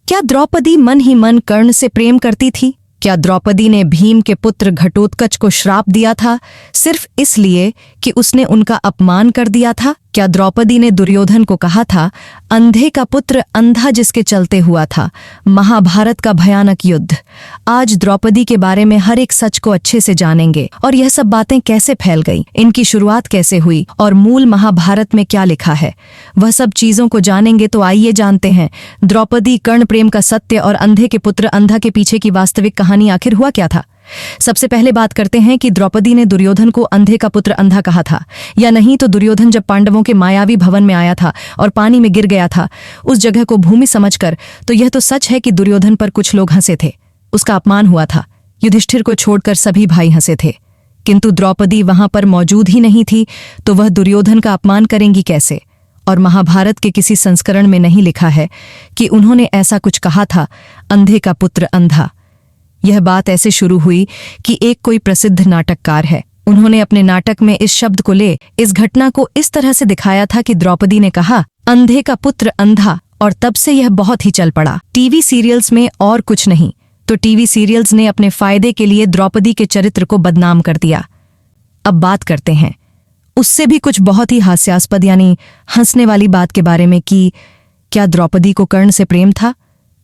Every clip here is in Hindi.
क्या द्रौपदी मन ही मन कर्ण से प्रेम करती थी? क्या द्रौपदी ने भीम के पुत्र घटोत्कच को श्राप दिया था सिर्फ इसलिए कि उसने उनका अपमान कर दिया था? क्या द्रौपदी ने दुर्योधन को कहा था, अंधे का पुत्र अंधा जिसके चलते हुआ था, महाभारत का भयानक युद्ध? आज द्रौपदी के बारे में हर एक सच को अच्छे से जानेंगे और यह सब बातें कैसे फैल गई, इनकी शुरुआत कैसे हुई और मूल महाभारत में क्या लिखा है, वह सब चीजों को जानेंगे। तो आइए जानते हैं द्रौपदी कर्ण प्रेम का सत्य और अंधे के पुत्र अंधा के पीछे की वास्तविक कहानी आखिर हुआ क्या था। सबसे पहले बात करते हैं कि द्रौपदी ने दुर्योधन को अंधे का पुत्र अंधा कहा था या नहीं। तो दुर्योधन जब पांडवों के मायावी भवन में आया था और पानी में गिर गया था उस जगह को भूमि समझकर, तो यह तो सच है कि दुर्योधन पर कुछ लोग हंसे थे, उसका अपमान हुआ था। युधिष्ठिर को छोड़कर सभी भाई हंसे थे, किंतु द्रौपदी वहां पर मौजूद ही नहीं थी, तो वह दुर्योधन का अपमान करेंगी कैसे? और महाभारत के किसी संस्करण में नहीं लिखा है कि उन्होंने ऐसा कुछ कहा था, अंधे का पुत्र अंधा। यह बात ऐसे शुरू हुई कि एक कोई प्रसिद्ध नाटककार है, उन्होंने अपने नाटक में इस शब्द को ले इस घटना को इस तरह से दिखाया था कि द्रौपदी ने कहा, अंधे का पुत्र अंधा, और तब से यह बहुत ही चल पड़ा टीवी सीरियल्स में और कुछ नहीं। तो टीवी सीरियल्स ने अपने फायदे के लिए द्रौपदी के चरित्र को बदनाम कर दिया। अब बात करते हैं उससे भी कुछ बहुत ही हास्यास्पद यानी हंसने वाली बात के बारे में कि क्या द्रौपदी को कर्ण से प्रेम था?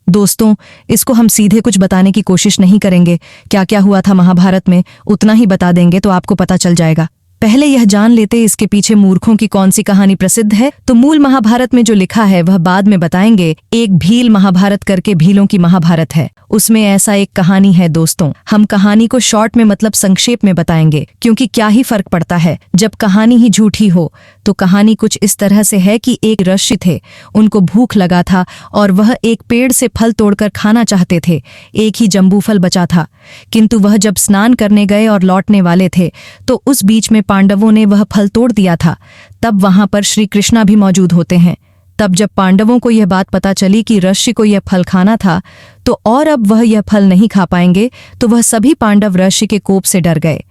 दोस्तों, इसको हम सीधे कुछ बताने की कोशिश नहीं करेंगे, क्या क्या हुआ था महाभारत में उतना ही बता देंगे तो आपको पता चल जाएगा। पहले यह जान लेते इसके पीछे मूर्खों की कौन सी कहानी प्रसिद्ध है। तो मूल महाभारत में जो लिखा है वह बाद में बताएंगे। एक भील महाभारत करके भीलों की महाभारत है, उसमें ऐसा एक कहानी है। दोस्तों, हम कहानी को शॉर्ट में मतलब संक्षेप में बताएंगे, क्योंकि क्या ही फर्क पड़ता है जब कहानी ही झूठी हो। तो कहानी कुछ इस तरह से है कि एक ऋषि थे, उनको भूख लगा था और वह एक पेड़ से फल तोड़कर खाना चाहते थे। एक ही जम्बू फल बचा था, किंतु वह जब स्नान करने गए और लौटने वाले थे तो उस बीच में पांडवों ने वह फल तोड़ दिया था। तब वहां पर श्री कृष्णा भी मौजूद होते हैं। तब जब पांडवों को यह बात पता चली कि ऋषि को यह फल खाना था तो और अब वह यह फल नहीं खा पाएंगे, तो वह सभी पांडव ऋषि के कोप से डर गए।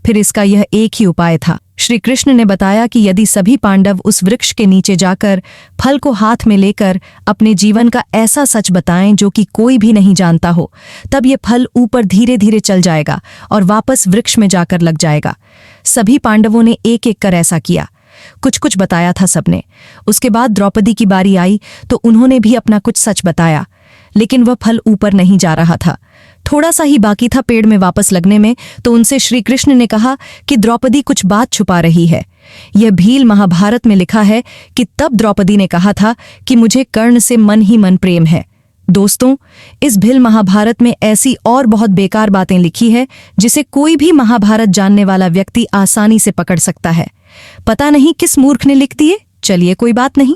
फिर इसका यह एक ही उपाय था। श्री कृष्ण ने बताया कि यदि सभी पांडव उस वृक्ष के नीचे जाकर फल को हाथ में लेकर अपने जीवन का ऐसा सच बताएं जो कि कोई भी नहीं जानता हो, तब ये फल ऊपर धीरे धीरे चल जाएगा और वापस वृक्ष में जाकर लग जाएगा। सभी पांडवों ने एक एक कर ऐसा किया, कुछ कुछ बताया था सबने। उसके बाद द्रौपदी की बारी आई तो उन्होंने भी अपना कुछ सच बताया, लेकिन वह फल ऊपर नहीं जा रहा था, थोड़ा सा ही बाकी था पेड़ में वापस लगने में। तो उनसे श्री कृष्ण ने कहा कि द्रौपदी कुछ बात छुपा रही है। यह भील महाभारत में लिखा है कि तब द्रौपदी ने कहा था कि मुझे कर्ण से मन ही मन प्रेम है। दोस्तों, इस भील महाभारत में ऐसी और बहुत बेकार बातें लिखी है जिसे कोई भी महाभारत जानने वाला व्यक्ति आसानी से पकड़ सकता है। पता नहीं किस मूर्ख ने लिख दिए, चलिए कोई बात नहीं।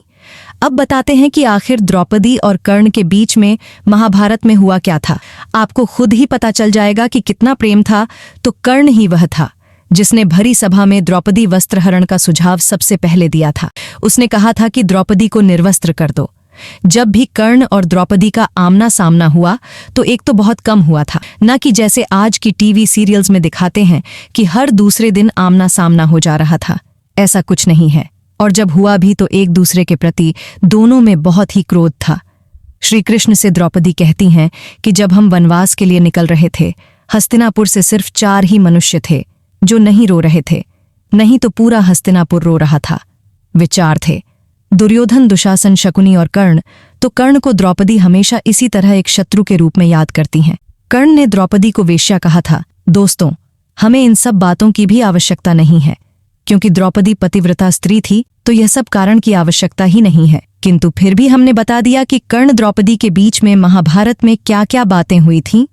अब बताते हैं कि आखिर द्रौपदी और कर्ण के बीच में महाभारत में हुआ क्या था। आपको खुद ही पता चल जाएगा कि कितना प्रेम था। तो कर्ण ही वह था जिसने भरी सभा में द्रौपदी वस्त्रहरण का सुझाव सबसे पहले दिया था। उसने कहा था कि द्रौपदी को निर्वस्त्र कर दो। जब भी कर्ण और द्रौपदी का आमना सामना हुआ तो एक तो बहुत कम हुआ था, न कि जैसे आज की टीवी सीरियल्स में दिखाते हैं कि हर दूसरे दिन आमना सामना हो जा रहा था। ऐसा कुछ नहीं है, और जब हुआ भी तो एक दूसरे के प्रति दोनों में बहुत ही क्रोध था। श्री कृष्ण से द्रौपदी कहती हैं कि जब हम वनवास के लिए निकल रहे थे, हस्तिनापुर से सिर्फ 4 ही मनुष्य थे जो नहीं रो रहे थे, नहीं तो पूरा हस्तिनापुर रो रहा था। वे 4 थे, दुर्योधन, दुशासन, शकुनी और कर्ण। तो कर्ण को द्रौपदी हमेशा इसी तरह एक शत्रु के रूप में याद करती हैं। कर्ण ने द्रौपदी को वेश्या कहा था। दोस्तों, हमें इन सब बातों की भी आवश्यकता नहीं है, क्योंकि द्रौपदी पतिव्रता स्त्री थी, तो यह सब कारण की आवश्यकता ही नहीं है। किंतु फिर भी हमने बता दिया कि कर्ण द्रौपदी के बीच में महाभारत में क्या क्या बातें हुई थीं।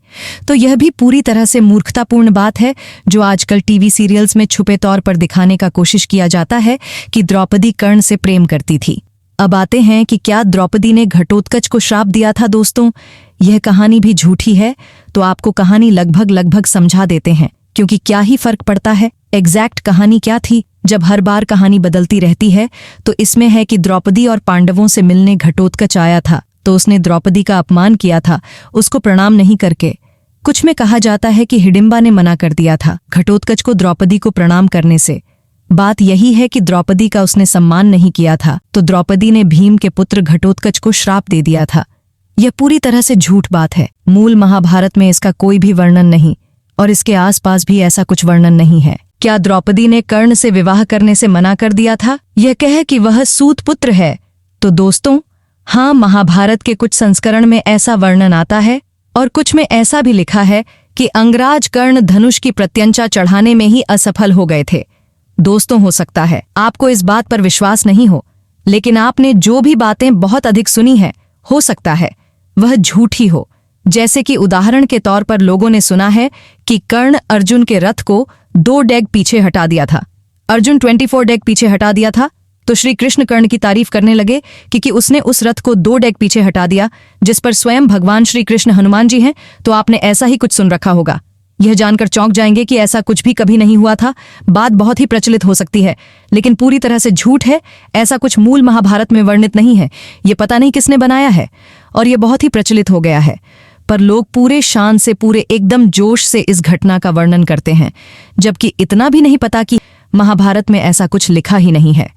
तो यह भी पूरी तरह से मूर्खतापूर्ण बात है जो आजकल टीवी सीरियल्स में छुपे तौर पर दिखाने का कोशिश किया जाता है कि द्रौपदी कर्ण से प्रेम करती थी। अब आते हैं कि क्या द्रौपदी ने घटोत्कच को श्राप दिया था। दोस्तों, यह कहानी भी झूठी है, तो आपको कहानी लगभग समझा देते हैं, क्योंकि क्या ही फर्क पड़ता है एग्जैक्ट कहानी क्या थी जब हर बार कहानी बदलती रहती है। तो इसमें है कि द्रौपदी और पांडवों से मिलने घटोत्कच आया था, तो उसने द्रौपदी का अपमान किया था, उसको प्रणाम नहीं करके। कुछ में कहा जाता है कि हिडिंबा ने मना कर दिया था घटोत्कच को द्रौपदी को प्रणाम करने से। बात यही है कि द्रौपदी का उसने सम्मान नहीं किया था, तो द्रौपदी ने भीम के पुत्र घटोत्कच को श्राप दे दिया था। यह पूरी तरह से झूठ बात है। मूल महाभारत में इसका कोई भी वर्णन नहीं और इसके आसपास भी ऐसा कुछ वर्णन नहीं है। क्या द्रौपदी ने कर्ण से विवाह करने से मना कर दिया था, यह कह कि वह सूत पुत्र है? तो दोस्तों, हाँ, महाभारत के कुछ संस्करण में ऐसा वर्णन आता है और कुछ में ऐसा भी लिखा है कि अंगराज कर्ण धनुष की प्रत्यंचा चढ़ाने में ही असफल हो गए थे। दोस्तों, हो सकता है आपको इस बात पर विश्वास नहीं हो, लेकिन आपने जो भी बातें बहुत अधिक सुनी है, हो सकता है वह झूठी हो। जैसे कि उदाहरण के तौर पर लोगों ने सुना है कि कर्ण अर्जुन के रथ को 2 डेग पीछे हटा दिया था। अर्जुन 24 डेग पीछे हटा दिया था, तो श्री कृष्ण कर्ण की तारीफ करने लगे कि उसने उस रथ को 2 डेग पीछे हटा दिया, जिस पर स्वयं भगवान श्री कृष्ण हनुमान जी हैं। तो आपने ऐसा ही कुछ सुन रखा होगा। यह जानकर चौंक जाएंगे कि ऐसा कुछ भी कभी नहीं हुआ था। बात बहुत ही प्रचलित हो सकती है, लेकिन पूरी तरह से झूठ है। ऐसा कुछ मूल महाभारत में वर्णित नहीं है। ये पता नहीं किसने बनाया है और यह बहुत ही प्रचलित हो गया है। पर लोग पूरे शान से, पूरे एकदम जोश से इस घटना का वर्णन करते हैं, जबकि इतना भी नहीं पता कि महाभारत में ऐसा कुछ लिखा ही नहीं है।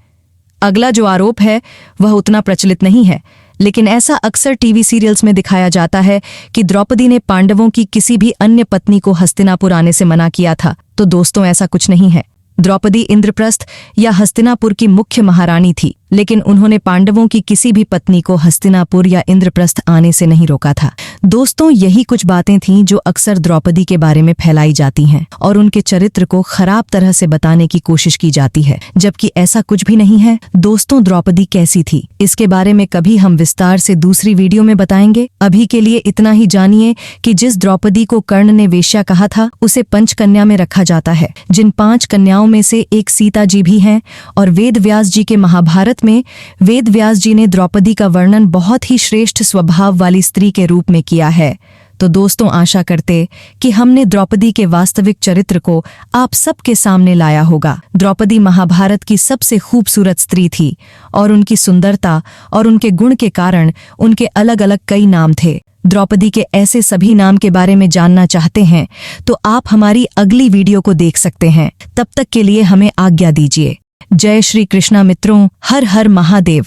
अगला जो आरोप है वह उतना प्रचलित नहीं है, लेकिन ऐसा अक्सर टीवी सीरियल्स में दिखाया जाता है कि द्रौपदी ने पांडवों की किसी भी अन्य पत्नी को हस्तिनापुर आने से मना किया था। तो दोस्तों, ऐसा कुछ नहीं है। द्रौपदी इंद्रप्रस्थ या हस्तिनापुर की मुख्य महारानी थी, लेकिन उन्होंने पांडवों की किसी भी पत्नी को हस्तिनापुर या इंद्रप्रस्थ आने से नहीं रोका था। दोस्तों, यही कुछ बातें थीं जो अक्सर द्रौपदी के बारे में फैलाई जाती हैं और उनके चरित्र को खराब तरह से बताने की कोशिश की जाती है, जबकि ऐसा कुछ भी नहीं है। दोस्तों, द्रौपदी कैसी थी, इसके बारे में कभी हम विस्तार से दूसरी वीडियो में बताएंगे। अभी के लिए इतना ही जानिए कि जिस द्रौपदी को कर्ण ने वेश्या कहा था, उसे पंचकन्या में रखा जाता है। जिन 5 कन्याओं में से एक सीता जी भी हैं और वेद व्यास जी के महाभारत में वेद व्यास जी ने द्रौपदी का वर्णन बहुत ही श्रेष्ठ स्वभाव वाली स्त्री के रूप में किया है। तो दोस्तों, आशा करते कि हमने द्रौपदी के वास्तविक चरित्र को आप सबके सामने लाया होगा। द्रौपदी महाभारत की सबसे खूबसूरत स्त्री थी और उनकी सुंदरता और उनके गुण के कारण उनके अलग अलग कई नाम थे। द्रौपदी के ऐसे सभी नाम के बारे में जानना चाहते हैं तो आप हमारी अगली वीडियो को देख सकते हैं। तब तक के लिए हमें आज्ञा दीजिए। जय श्री कृष्णा मित्रों, हर हर महादेव।